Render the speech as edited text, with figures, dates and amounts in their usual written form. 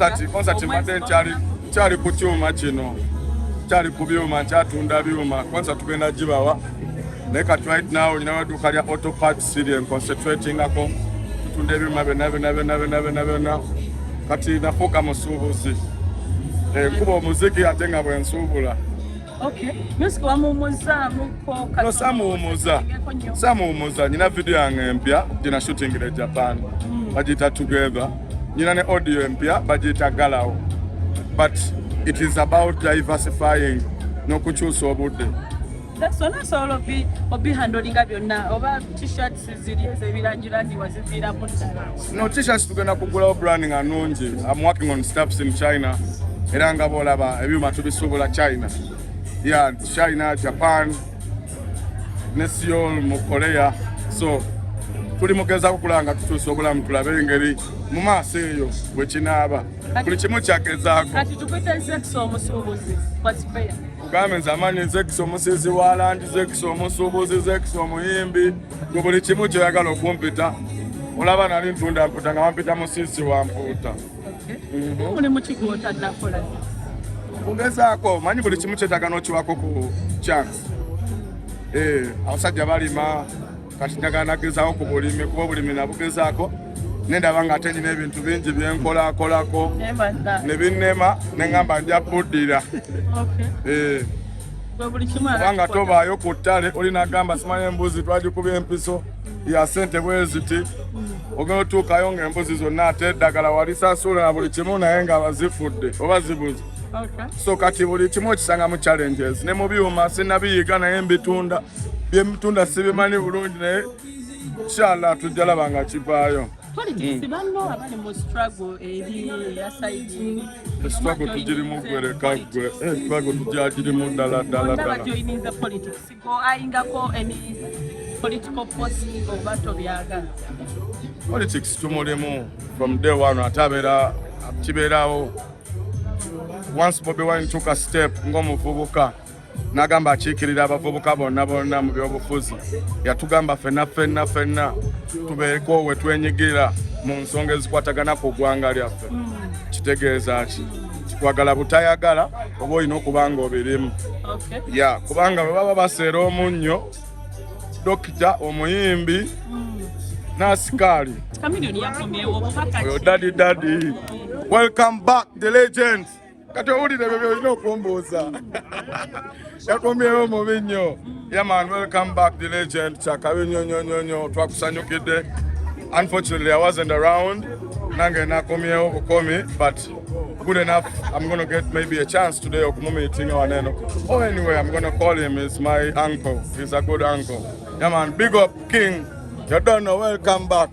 Konsati made chali ku kyuma kino. Chali ku byuma kyatunda byuma. Konsati tugenda gibawa. Like right now, you know, do carry auto parts city and concentrating ako. Tunde byuma bena. Kati nafoka musubuzi. Kuba muziki atenga bwensubula. Okay. Music wa mumuza muko kati. No samuumuza. Nina video yange empya dina shooting in Japan. Bajita together. Nina ne audio empya bajita galao. But it is about diversifying no kuchusa obudde. That's all of be handling byonna oba t-shirts ziri ebirangira ndi wazivira mutala. No t-shirts tugenda kugula branding anungi. I'm working on stuffs in China. Era nga bolaba ebyuma tubisubula China. Yeah, China, Japan, Seoul, Korea. So tuli mugeza kukulanga tutusobola mutulabe engeri mu maaso eyo bwe kinaaba buli kimu kyagezaako. Kati tukwita Zekso omusuubuzi what's fair? Ugambe nzamani Zekso omusizi wa landi, Zekso omusuubuzi, Zekso omuyimbi, buli kimu kyoyagala okumpita olaba nali ntunda mpuuta nga wampita musisi wa mpuuta. Muli mu kigoota nakola kugezaako manyi buli kimu kyetaaga n'okiwako ku chance. Abasajja balima kati njagala nagezaako ku bulimi kuba obulimi nabugezaako nendaba nga ate nyina ebintu bingi byenkolako ne binnema ne ngamba nja buddira. Kubanga tobaayo ku ttale olinagamba simanyi embuzi twagikubya empiso ya ssente bwe ziti ogenda otuukayo ng'embuzi zonna ate eddagala walisasula na buli kimu naye nga bazifudde oba zibuze. So kati buli kimu okisanga mu challenges ne mu byuma sinnabiyiga naye mbitunda byemutunda sibimanyi bulungi naye inshallah tujja laba nga kivaayo. Struggle tugirimu gwereka gwe struggle tujagirimu ddala. Politics tumulimu from day one atabeera kibeerawo. Once Bobby Wine took a step ng'omuvubuka n'agamba akiikirira abavubuka bonna mu byobufuzi yatugamba ffenna tubeeko we twenyigira mu nsonga ezikwatagana ku ggwanga lyaffe. Kitegeeza ki kikwagala butayagala oba olina okuba nga obirimu. Kubanga bwe baba baseera omunnyo dokita omuyimbi n'asikaali oyo daddy welcome back the legend. Kati owulire bye byolina okumbuuza yakomyewo mubi nnyo. Yeah man, welcome back the legend. Kyakabi nnyo twakusanyukidde. Unfortunately I wasn't around nange nakomyewo bukomi but good enough I'm going to get maybe a chance today okumumeetinga waneno. Anyway I'm going to call him. He's my uncle. He's a good uncle. Yeah man, big up King. You don't know, welcome back.